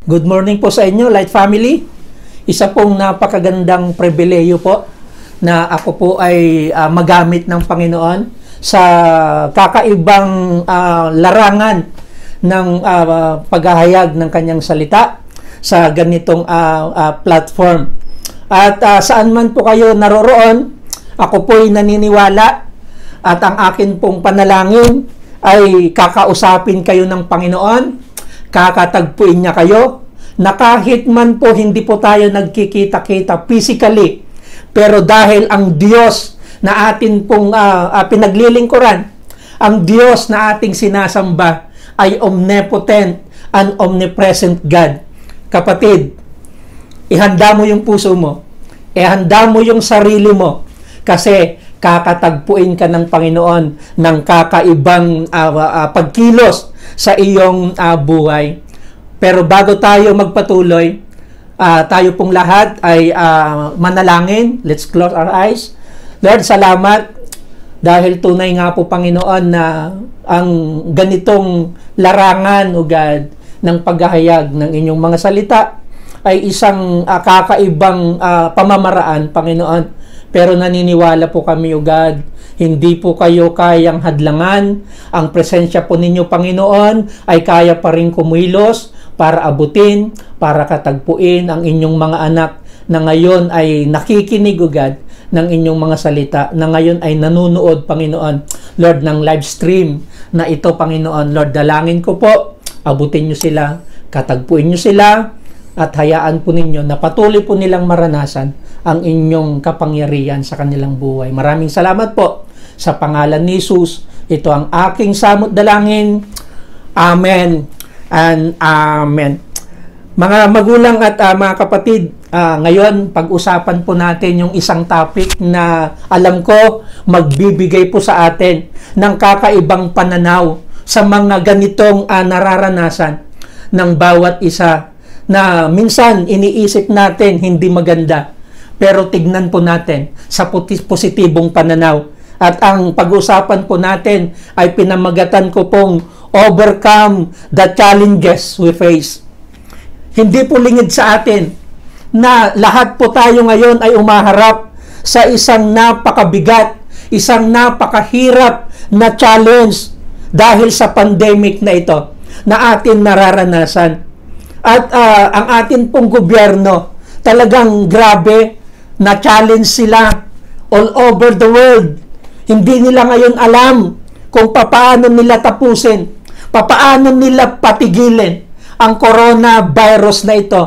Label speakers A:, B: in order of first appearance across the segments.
A: Good morning po sa inyo, Light Family. Isa pong napakagandang pribileyo po na ako po ay magamit ng Panginoon sa kakaibang larangan ng paghahayag ng kanyang salita sa ganitong platform. At saan man po kayo naroroon, ako po ay naniniwala at ang akin pong panalangin ay kakausapin kayo ng Panginoon, kakatagpuin niya kayo, na kahit man po hindi po tayo nagkikita-kita physically, pero dahil ang Diyos na atin pong pinaglilingkuran, ang Diyos na ating sinasamba ay omnipotent and omnipresent God. Kapatid, ihanda mo yung puso mo, ihanda mo yung sarili mo, kasi kakatagpuin ka ng Panginoon ng kakaibang pagkilos sa iyong buhay. Pero bago tayo magpatuloy, tayo pong lahat ay manalangin. Let's close our eyes. Lord, salamat dahil tunay nga po, Panginoon, na ang ganitong larangan, O God, ng paghahayag ng inyong mga salita ay isang kakaibang pamamaraan, Panginoon. Pero naniniwala po kami, O God, hindi po kayo kayang hadlangan. Ang presensya po ninyo, Panginoon, ay kaya pa rin kumilos para abutin, para katagpuin ang inyong mga anak na ngayon ay nakikinig, O God, ng inyong mga salita, na ngayon ay nanunood, Panginoon, Lord, ng live stream na ito, Panginoon. Lord, dalangin ko po, abutin nyo sila, katagpuin nyo sila, at hayaan po ninyo na patuloy po nilang maranasan ang inyong kapangyarihan sa kanilang buhay. Maraming salamat po sa pangalan ni Jesus. Ito ang aking samot dalangin. Amen and amen. Mga magulang at mga kapatid, ngayon pag-usapan po natin yung isang topic na alam ko magbibigay po sa atin ng kakaibang pananaw sa mga ganitong nararanasan ng bawat isa na minsan iniisip natin hindi maganda, pero tignan po natin sa positibong pananaw. At ang pag-usapan po natin ay pinamagatan ko pong overcome the challenges we face. Hindi po lingid sa atin na lahat po tayo ngayon ay umaharap sa isang napakabigat, isang napakahirap na challenge dahil sa pandemic na ito na atin nararanasan. At ang atin pong gobyerno, talagang grabe na challenge sila all over the world. Hindi nila ngayon alam kung papaano nila tapusin, papaano nila patigilin ang coronavirus na ito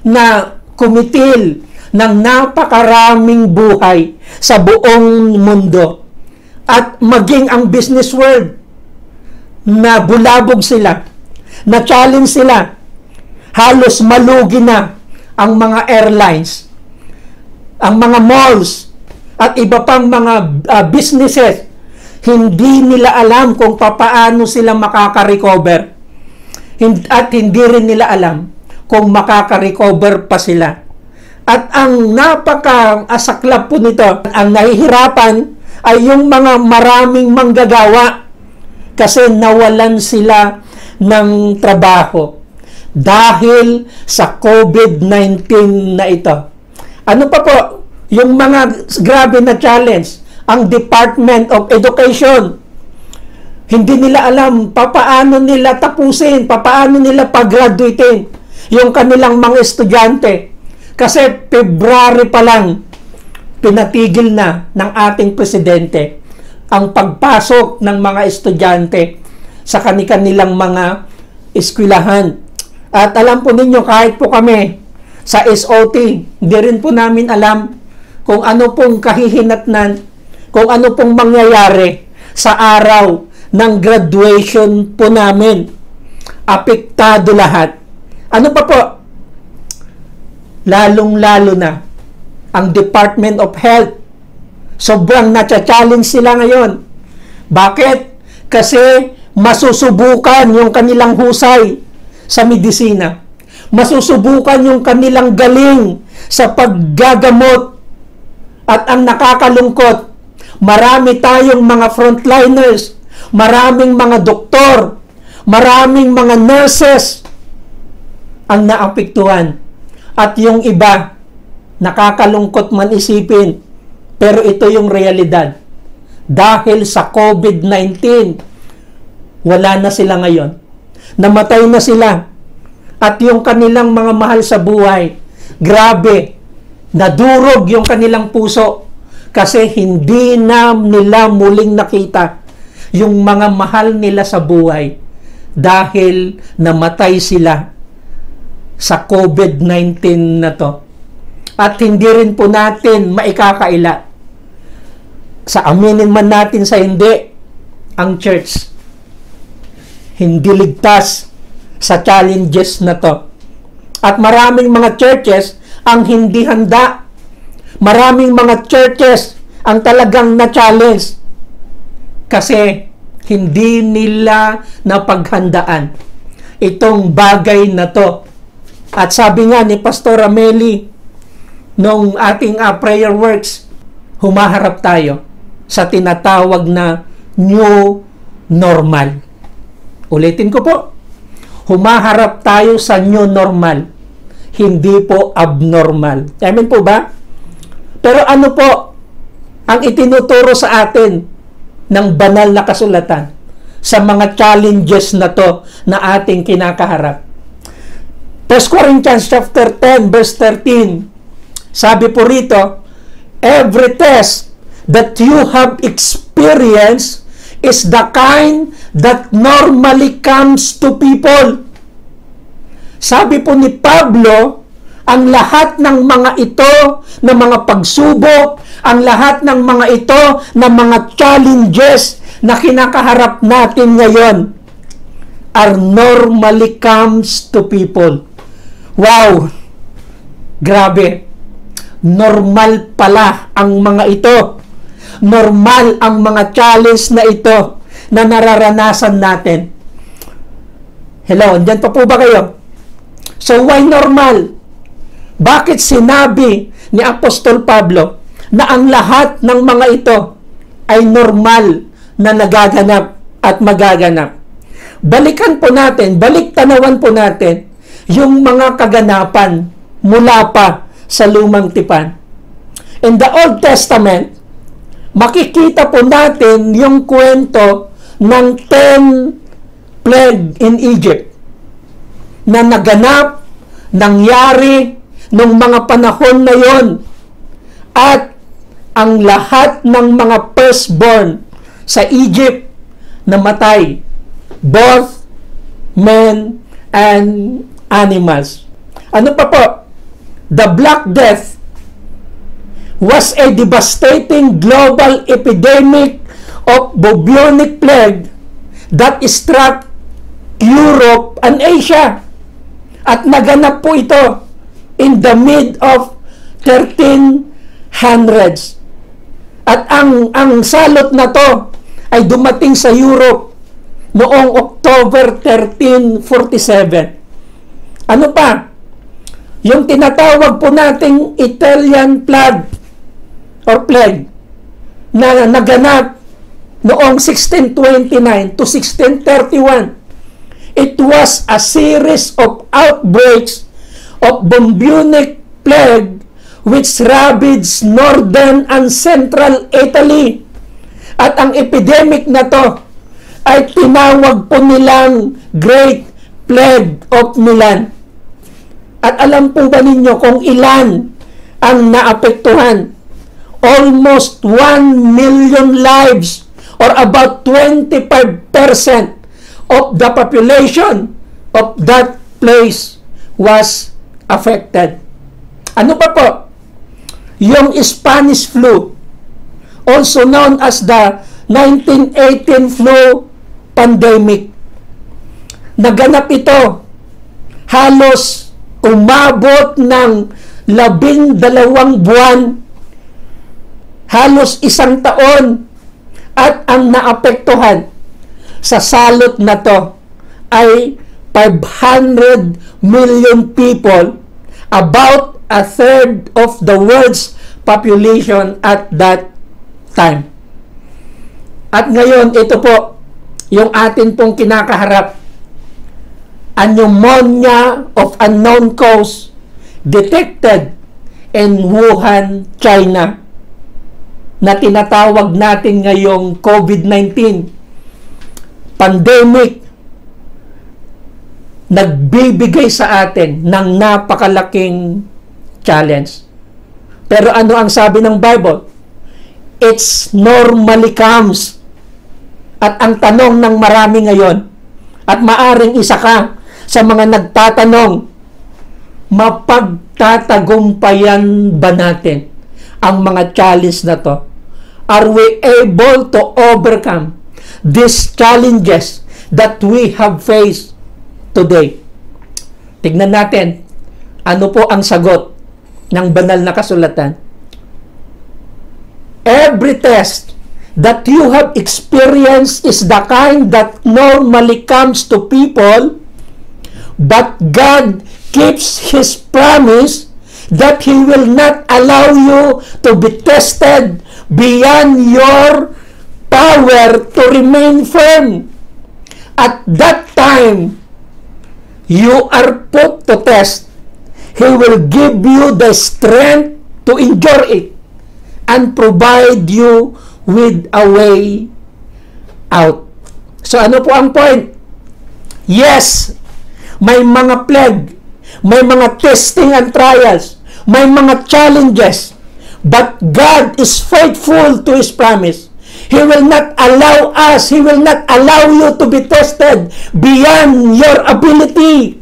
A: na kumitil ng napakaraming buhay sa buong mundo. At maging ang business world na bulabog sila, na challenge sila. Halos malugi na ang mga airlines, ang mga malls, at iba pang mga businesses. Hindi nila alam kung papaano sila makaka-recover. At hindi rin nila alam kung makaka-recover pa sila. At ang napaka-asaklap po nito, ang nahihirapan ay yung mga maraming manggagawa kasi nawalan sila ng trabaho dahil sa COVID-19 na ito. Ano pa po? Yung mga grabe na challenge, ang Department of Education. Hindi nila alam papaano nila tapusin, papaano nila pag-graduatein yung kanilang mga estudyante. Kasi February pa lang, pinatigil na ng ating presidente ang pagpasok ng mga estudyante sa kanilang mga eskwelahan. At alam po ninyo, kahit po kami sa SOT, hindi rin po namin alam kung ano pong kahihinatnan, kung ano pong mangyayari sa araw ng graduation po namin. Apektado lahat. Ano pa po? Lalong-lalo na ang Department of Health. Sobrang na-challenge sila ngayon. Bakit? Kasi masusubukan yung kanilang husay sa medisina. Masusubukan yung kanilang galing sa paggagamot. At ang nakakalungkot, marami tayong mga frontliners, maraming mga doktor, maraming mga nurses ang naapektuhan. At yung iba, nakakalungkot man isipin, pero ito yung realidad. Dahil sa COVID-19, wala na sila ngayon. Namatay na sila. At yung kanilang mga mahal sa buhay, grabe, nadurog yung kanilang puso kasi hindi na nila muling nakita yung mga mahal nila sa buhay dahil namatay sila sa COVID-19 na to. At hindi rin po natin maikakaila. Sa aminin man natin sa hindi, ang church hindi ligtas sa challenges na to. At maraming mga churches ang hindi handa. Maraming mga churches ang talagang na-challenge kasi hindi nila napaghandaan itong bagay na to. At sabi nga ni Pastor Ameli nung ating prayer works, humaharap tayo sa tinatawag na new normal. Ulitin ko po, humaharap tayo sa new normal, hindi po abnormal. Amen po ba? Pero ano po ang itinuturo sa atin ng banal na kasulatan sa mga challenges na to na ating kinakaharap? 1 Corinthians chapter 10 verse 13, sabi po rito, every test that you have experienced is the kind that normally comes to people. Sabi po ni Pablo, ang lahat ng mga ito na mga pagsubok, ang lahat ng mga ito na mga challenges na kinakaharap natin ngayon are normally comes to people. Wow! Grabe! Normal pala ang mga ito. Normal ang mga challenge na ito na nararanasan natin. Hello, andyan pa po ba kayo? So why normal? Bakit sinabi ni Apostol Pablo na ang lahat ng mga ito ay normal na nagaganap at magaganap? Balikan po natin, baliktanawan po natin yung mga kaganapan mula pa sa lumang tipan. In the Old Testament, makikita po natin yung kwento ng 10 plague in Egypt na naganap, nangyari nung mga panahon na yon. At ang lahat ng mga firstborn sa Egypt namatay, both men and animals. Ano pa po? The Black Death was a devastating global epidemic of bubonic plague that struck Europe and Asia. At naganap po ito in the mid of 1300s. At ang salot na to ay dumating sa Europe noong October 1347. Ano pa? Yung tinatawag po nating Italian plague or plague na naganap noong 1629 to 1631. It was a series of outbreaks of bubonic plague which ravaged northern and central Italy. At ang epidemic na to ay tinawag po nilang Great Plague of Milan. At alam po ba ninyo kung ilan ang naapektuhan? Almost 1 million lives or about 25% of the population of that place was affected. Ano pa po? Yung Spanish flu, also known as the 1918 flu pandemic. Naganap ito. Halos umabot ng 12 buwan. Halos 1 taon. At ang naapektuhan sa salot na to ay 500 million people, about a third of the world's population at that time. At ngayon, ito po, yung atin pong kinakaharap. a pneumonia of unknown cause detected in Wuhan, China, na tinatawag natin ngayong COVID-19 pandemic, nagbibigay sa atin ng napakalaking challenge. Pero ano ang sabi ng Bible? It's normally comes. At ang tanong ng marami ngayon, at maaring isa ka sa mga nagtatanong, mapagtatagumpayan ba natin ang mga challenge na to? Are we able to overcome these challenges that we have faced today? Tignan natin, ano po ang sagot ng banal na kasulatan. Every test that you have experienced is the kind that normally comes to people, but God keeps His promise that He will not allow you to be tested beyond your power to remain firm. At that time, you are put to test. He will give you the strength to endure it and provide you with a way out. So ano po ang point? Yes, may mga plague, may mga testing and trials, may mga challenges, but God is faithful to His promise. He will not allow us, He will not allow you to be tested beyond your ability.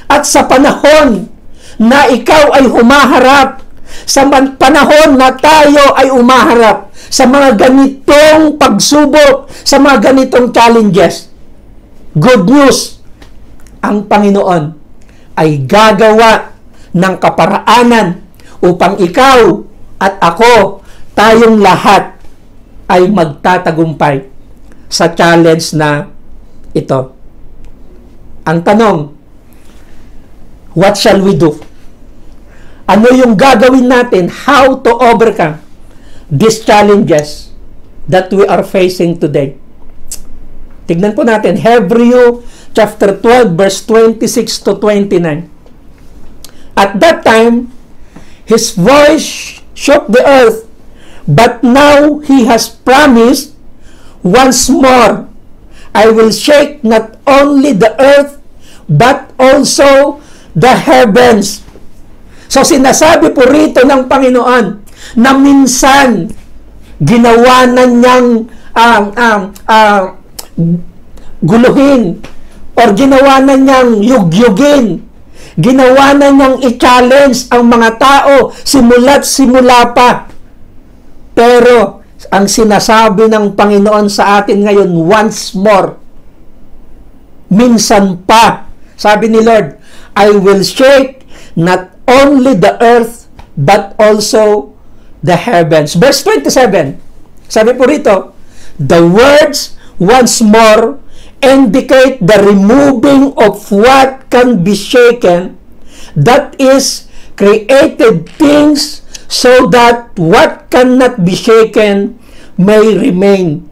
A: At sa panahon na ikaw ay humaharap, sa panahon na tayo ay umaharap sa mga ganitong pagsubok, sa mga ganitong challenges, good news, ang Panginoon ay gagawa ng kaparaanan upang ikaw at ako, tayong lahat, ay magtatagumpay sa challenge na ito. Ang tanong, what shall we do? Ano yung gagawin natin? How to overcome these challenges that we are facing today? Tignan po natin, Hebrew chapter 12, verse 26 to 29. At that time, His voice shook the earth, but now He has promised once more, I will shake not only the earth, but also the heavens. So sinasabi po rito ng Panginoon na minsan ginawa na niyang guluhin or ginawa na niyang yugyugin, ginawa na niyang i-challenge ang mga tao simula't simula pa. Pero ang sinasabi ng Panginoon sa atin ngayon, once more, minsan pa, sabi ni Lord, I will shake not only the earth, but also the heavens. Verse 27, sabi po rito, the words once more indicate the removing of what can be shaken, that is, created things, so that what cannot be shaken may remain.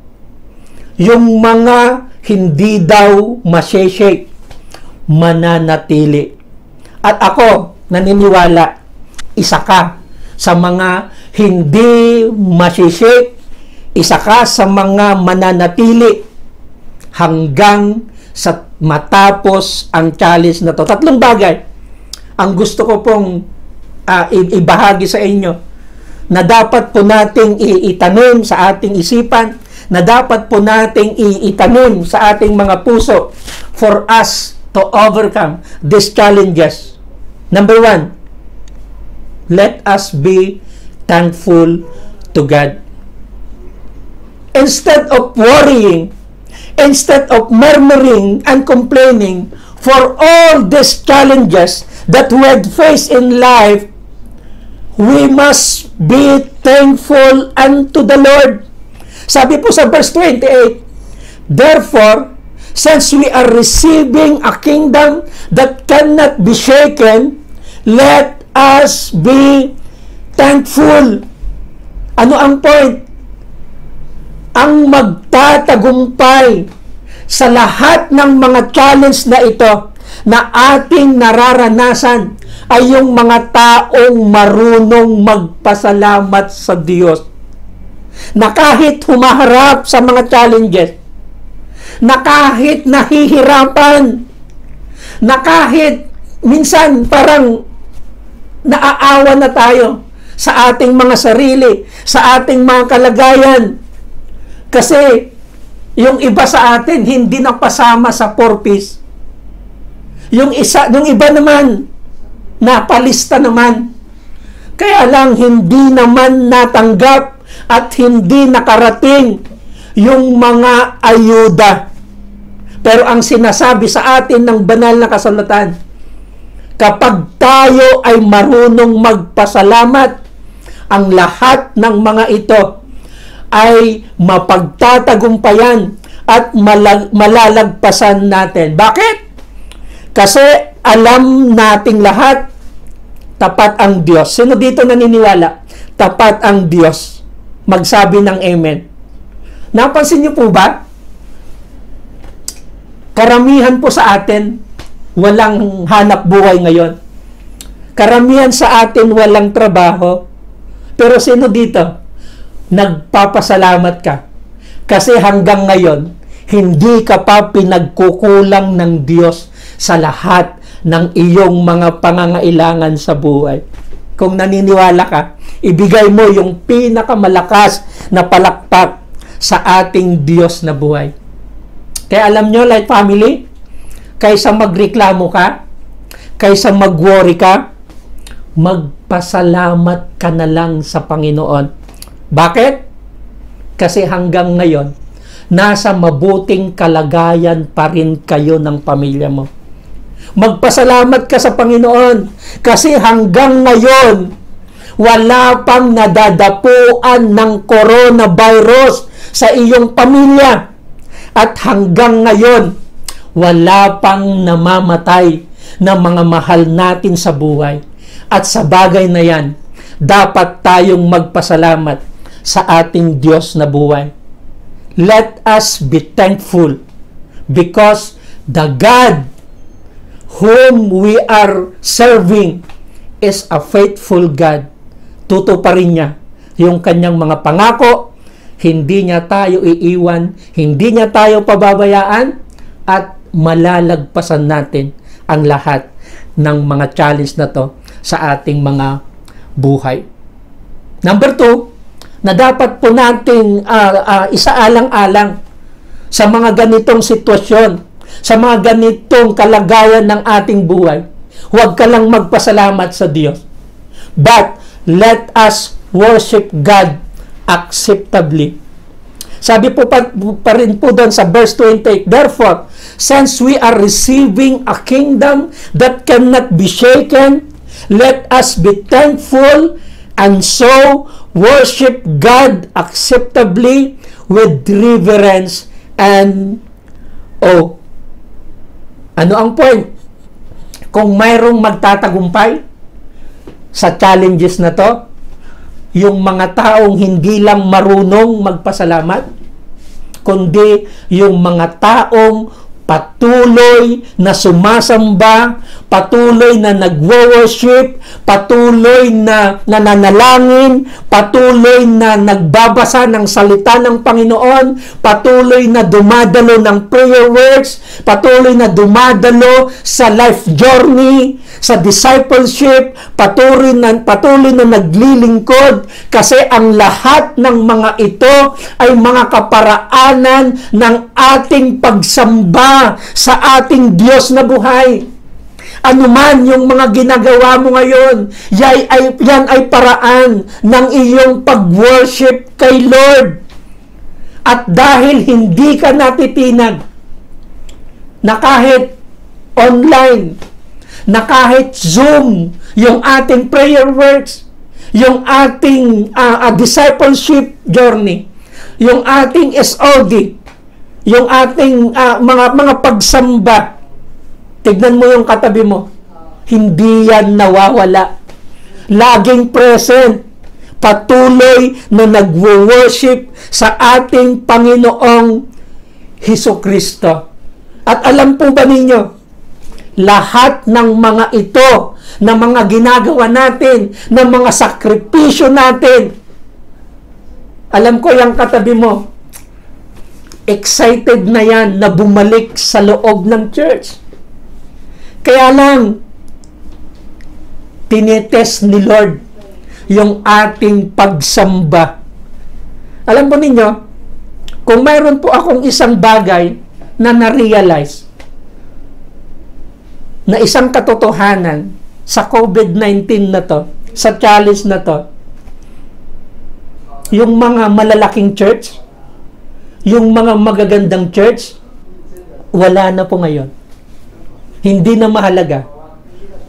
A: Yung mga hindi daw masishake, mananatili. At ako, naniniwala, isa ka sa mga hindi masishake, isa ka sa mga mananatili hanggang sa matapos ang challenge na to. Tatlong bagay ang gusto ko pong ibahagi sa inyo na dapat po nating iitanim sa ating isipan, na dapat po nating iitanim sa ating mga puso for us to overcome these challenges. Number one, let us be thankful to God. Instead of worrying, instead of murmuring and complaining for all these challenges that we had faced in life, we must be thankful unto the Lord. Sabi po sa verse 28, therefore, since we are receiving a kingdom that cannot be shaken, let us be thankful. Ano ang point? Ang magtatagumpay sa lahat ng mga challenge na ito na ating nararanasan ay yung mga taong marunong magpasalamat sa Diyos. Na kahit humaharap sa mga challenges, na kahit nahihirapan, na kahit minsan parang naaawa na tayo sa ating mga sarili, sa ating mga kalagayan. Kasi yung iba sa atin hindi napasama sa purpose. Yung iba naman napalista naman. Kaya lang hindi naman natanggap at hindi nakarating yung mga ayuda. Pero ang sinasabi sa atin ng banal na kasulatan, kapag tayo ay marunong magpasalamat, ang lahat ng mga ito ay mapagtatagumpayan at malalagpasan natin. Bakit? Kasi alam nating lahat, tapat ang Diyos. Sino dito naniniwala? Tapat ang Diyos. Magsabi ng amen. Napansin niyo po ba? Karamihan po sa atin, walang hanap buhay ngayon. Karamihan sa atin, walang trabaho. Pero sino dito? Nagpapasalamat ka. Kasi hanggang ngayon, hindi ka pa pinagkukulang ng Diyos sa lahat ng iyong mga pangangailangan sa buhay. Kung naniniwala ka, ibigay mo yung pinakamalakas na palakpak sa ating Diyos na buhay. Kaya alam nyo, Light Family, kaysa magreklamo ka, kaysa mag-worry ka, magpasalamat ka na lang sa Panginoon. Bakit? Kasi hanggang ngayon, nasa mabuting kalagayan pa rin kayo ng pamilya mo. Magpasalamat ka sa Panginoon kasi hanggang ngayon, wala pang nadadapuan ng coronavirus sa iyong pamilya. At hanggang ngayon, wala pang namamatay na mga mahal natin sa buhay. At sa bagay na yan, dapat tayong magpasalamat sa ating Diyos na buhay. Let us be thankful because the God whom we are serving is a faithful God. Tutuparin niya yung kanyang mga pangako, hindi niya tayo iiwan, hindi niya tayo pababayaan, at malalagpasan natin ang lahat ng mga challenge na to sa ating mga buhay. Number 2, na dapat po nating isaalang-alang sa mga ganitong sitwasyon, sa mga ganitong kalagayan ng ating buhay. Huwag ka lang magpasalamat sa Diyos. But let us worship God acceptably. Sabi po pa rin po doon sa verse 28, therefore, since we are receiving a kingdom that cannot be shaken, let us be thankful and so worship God acceptably with reverence and awe. Ano ang point? Kung mayroong magtatagumpay sa challenges na to, yung mga taong hindi lang marunong magpasalamat, kundi yung mga taong patuloy na sumasamba, patuloy na nagwo-worship, patuloy na nananalangin, patuloy na nagbabasa ng salita ng Panginoon, patuloy na dumadalo ng prayer works, patuloy na dumadalo sa life journey, sa discipleship, patuloy na naglilingkod, kasi ang lahat ng mga ito ay mga kaparaanan ng ating pagsamba sa ating Diyos na buhay. Ano man yung mga ginagawa mo ngayon, yan ay paraan ng iyong pag-worship kay Lord. At dahil hindi ka natitinag, na kahit online, na kahit Zoom, yung ating prayer works, yung ating discipleship journey, yung ating SOD, yung ating mga pagsamba, tignan mo yung katabi mo, hindi yan nawawala. Laging present, patuloy na nagwo-worship sa ating Panginoong Hesukristo. At alam po ba ninyo, lahat ng mga ito, na mga ginagawa natin, ng mga sakripisyo natin, alam ko yung katabi mo, excited na yan na bumalik sa loob ng church. Kaya lang, tinetest ni Lord yung ating pagsamba. Alam po ninyo, kung mayroon po akong isang bagay na na-realize, na isang katotohanan sa COVID-19 na to, sa challenge na to, yung mga malalaking church, yung mga magagandang church, wala na po ngayon. Hindi na mahalaga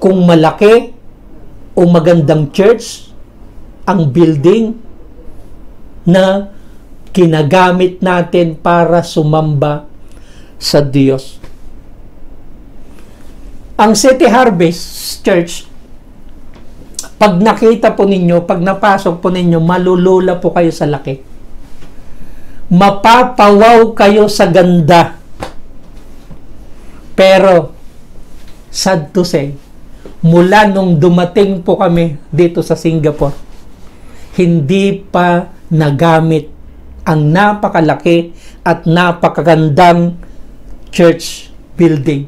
A: kung malaki o magandang church ang building na kinagamit natin para sumamba sa Diyos. Ang City Harvest Church, pag nakita po ninyo, pag napasok po ninyo, malulula po kayo sa laki. Mapapawaw kayo sa ganda. Pero, sad to say, mula nung dumating po kami dito sa Singapore, hindi pa nagamit ang napakalaki at napakagandang church building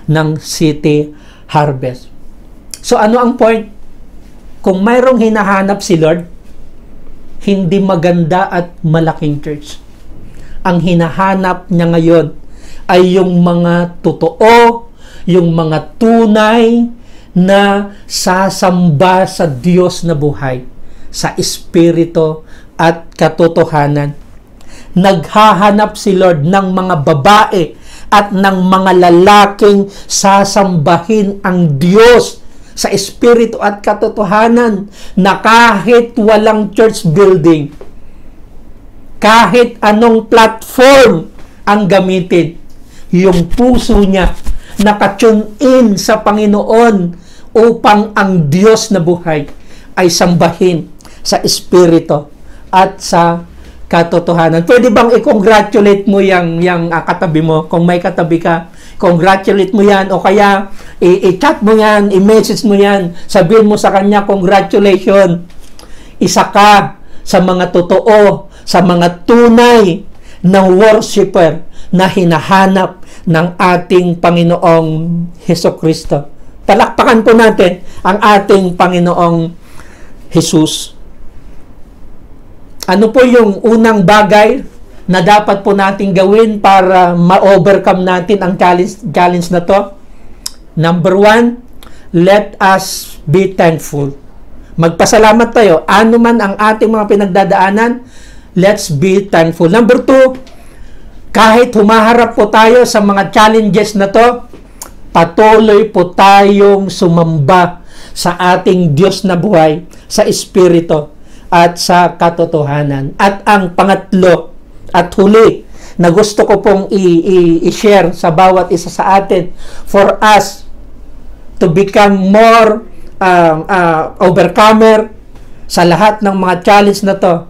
A: ng City Harvest. So ano ang point? Kung mayroong hinahanap si Lord, hindi maganda at malaking church. Ang hinahanap niya ngayon ay yung mga totoo, yung mga tunay na sasamba sa Diyos na buhay, sa Espiritu at katotohanan. Naghahanap si Lord ng mga babae at ng mga lalaking sasambahin ang Diyos sa Espiritu at katotohanan, na kahit walang church building, kahit anong platform ang gamitin, yung puso niya nakatune in sa Panginoon upang ang Diyos na buhay ay sambahin sa Espiritu at sa katotohanan. Pwede bang i-congratulate mo yung katabi mo? Kung may katabi ka, congratulate mo yan, o kaya i-chat mo yan, i-message mo yan, sabihin mo sa kanya, congratulations, isa ka sa mga totoo, sa mga tunay na worshiper na hinahanap ng ating Panginoong Hesukristo. Palakpakan po natin ang ating Panginoong Jesus. Ano po yung unang bagay na dapat po natin gawin para ma-overcome natin ang challenge na to? Number 1, let us be thankful. Magpasalamat tayo. Ano man ang ating mga pinagdadaanan, let's be thankful. Number 2, kahit humaharap po tayo sa mga challenges na to, patuloy po tayong sumamba sa ating Diyos na buhay, sa Espiritu at sa katotohanan. At ang pangatlo at huli na gusto ko pong i-share sa bawat isa sa atin, for us to become more overcomer sa lahat ng mga challenge na to,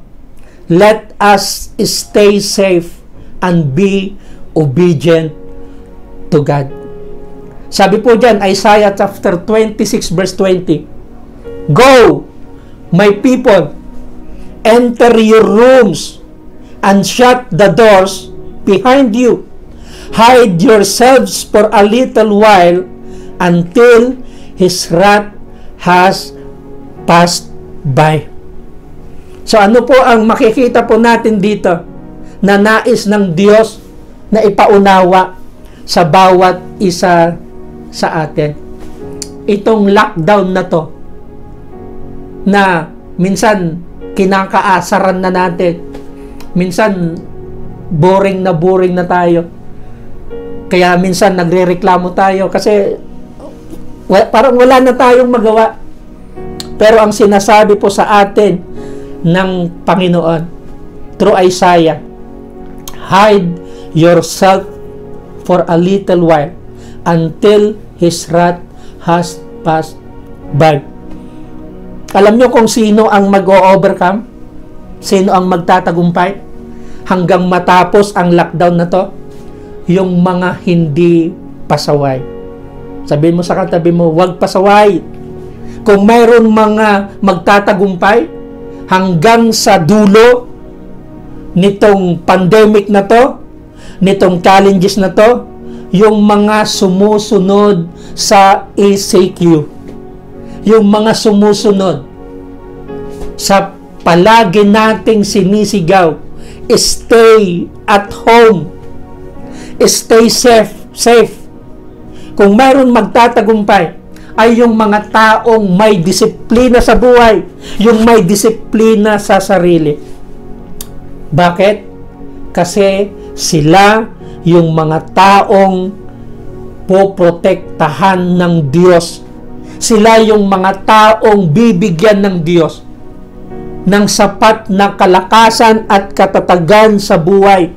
A: let us stay safe and be obedient to God. Sabi po dyan, Isaiah chapter 26 verse 20, "Go, my people, enter your rooms and shut the doors behind you. Hide yourselves for a little while until His wrath has passed by." So ano po ang makikita po natin dito na nais ng Diyos na ipaunawa sa bawat isa sa atin? Itong lockdown na to, na minsan kinakaasaran na natin, minsan boring na tayo, kaya minsan nagrereklamo tayo kasi parang wala na tayong magawa. Pero ang sinasabi po sa atin ng Panginoon through Isaiah, hide yourself for a little while until His wrath has passed by. Alam nyo kung sino ang mag-o-overcome? Sino ang magtatagumpay hanggang matapos ang lockdown na to? yung mga hindi pasaway. Sabihin mo sa katabi mo, huwag pasaway. Kung mayroon mga magtatagumpay hanggang sa dulo nitong pandemic na to, nitong challenges na to, yung mga sumusunod sa ECQ. Yung mga sumusunod sa palagi nating sinisigaw, stay at home. Stay safe. Kung mayroon magtatagumpay, ay yung mga taong may disiplina sa buhay, yung may disiplina sa sarili. Bakit? Kasi sila yung mga taong poprotektahan ng Diyos. Sila yung mga taong bibigyan ng Diyos ng sapat na kalakasan at katatagan sa buhay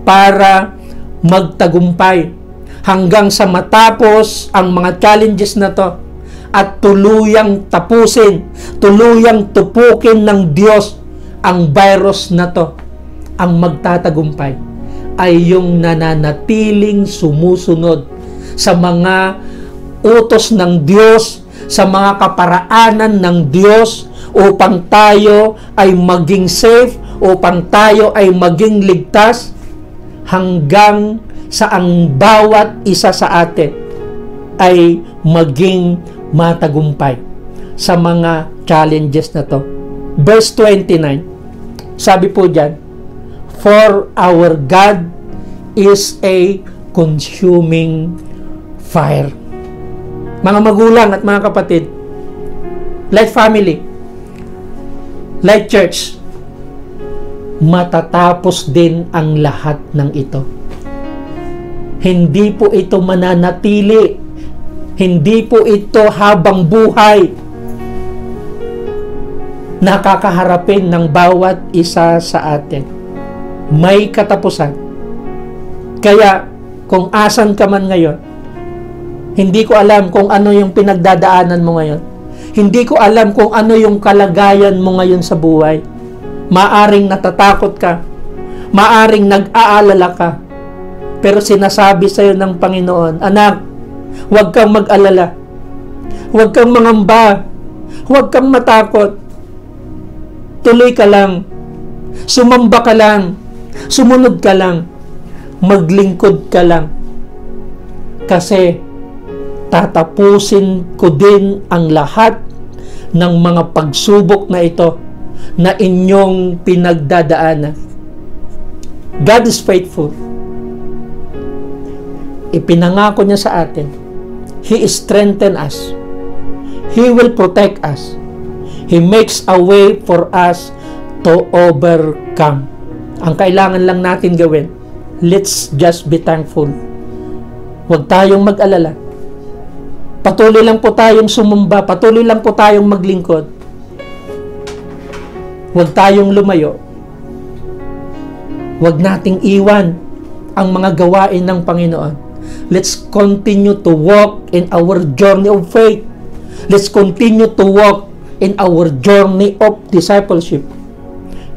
A: para magtagumpay hanggang sa matapos ang mga challenges na to at tuluyang tapusin, tuluyang tupukin ng Diyos ang virus na to. Ang magtatagumpay ay yung nananatiling sumusunod sa mga utos ng Diyos, sa mga kaparaanan ng Diyos upang tayo ay maging safe, upang tayo ay maging ligtas hanggang sa ang bawat isa sa atin ay maging matagumpay sa mga challenges na to. Verse 29, sabi po dyan, for our God is a consuming fire. Mga magulang at mga kapatid, Light Family, Light Church, matatapos din ang lahat ng ito. Hindi po ito mananatili. Hindi po ito habang buhay. Nakakaharapin ng bawat isa sa atin. May katapusan. Kaya, kung asan ka man ngayon, hindi ko alam kung ano yung pinagdadaanan mo ngayon. Hindi ko alam kung ano yung kalagayan mo ngayon sa buhay. Maaring natatakot ka. Maaring nag-aalala ka. Pero sinasabi sa'yo ng Panginoon, anak, huwag kang mag-alala. Huwag kang mangamba. Huwag kang matakot. Tuloy ka lang. Sumamba ka lang. Sumunod ka lang. Maglingkod ka lang. Kasi tatapusin ko din ang lahat ng mga pagsubok na ito na inyong pinagdadaanan. God is faithful. Ipinangako niya sa atin. He strengthens us. He will protect us. He makes a way for us to overcome. Ang kailangan lang natin gawin, let's just be thankful. Huwag tayong mag-alala. Patuloy lang po tayong sumumba. Patuloy lang po tayong maglingkod. Huwag tayong lumayo. Huwag nating iwan ang mga gawain ng Panginoon. Let's continue to walk in our journey of faith. Let's continue to walk in our journey of discipleship.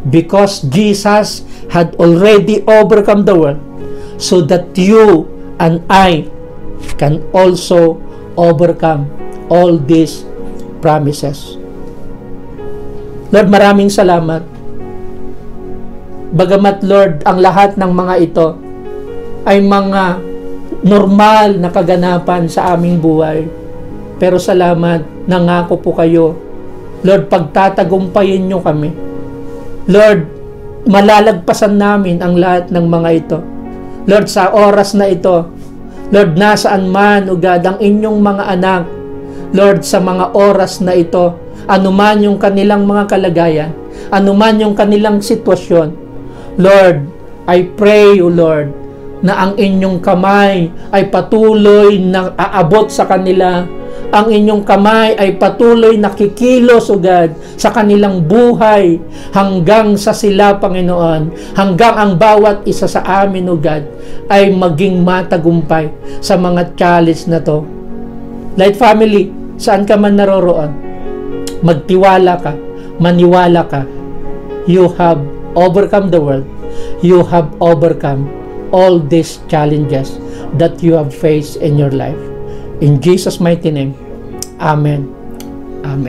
A: Because Jesus had already overcome the world, so that you and I can also overcome all these promises. Lord, maraming salamat. Bagamat, Lord, ang lahat ng mga ito ay mga normal na kaganapan sa aming buhay. Pero salamat, nangako po kayo. Lord, pagtatagumpayin nyo kami. Lord, malalagpasan namin ang lahat ng mga ito. Lord, sa oras na ito, Lord, nasaan man, O God, ang inyong mga anak, Lord, sa mga oras na ito, anuman yung kanilang mga kalagayan, anuman yung kanilang sitwasyon, Lord, I pray, O Lord, na ang inyong kamay ay patuloy na aabot sa kanila. Ang inyong kamay ay patuloy na kikilos, O God, sa kanilang buhay hanggang sa sila, Panginoon, hanggang ang bawat isa sa amin, O God, ay maging matagumpay sa mga challenge na to. Light Family, saan ka man naroroon, magtiwala ka, maniwala ka. You have overcome the world. You have overcome all these challenges that you have faced in your life. In Jesus' mighty name, Amen. Amen.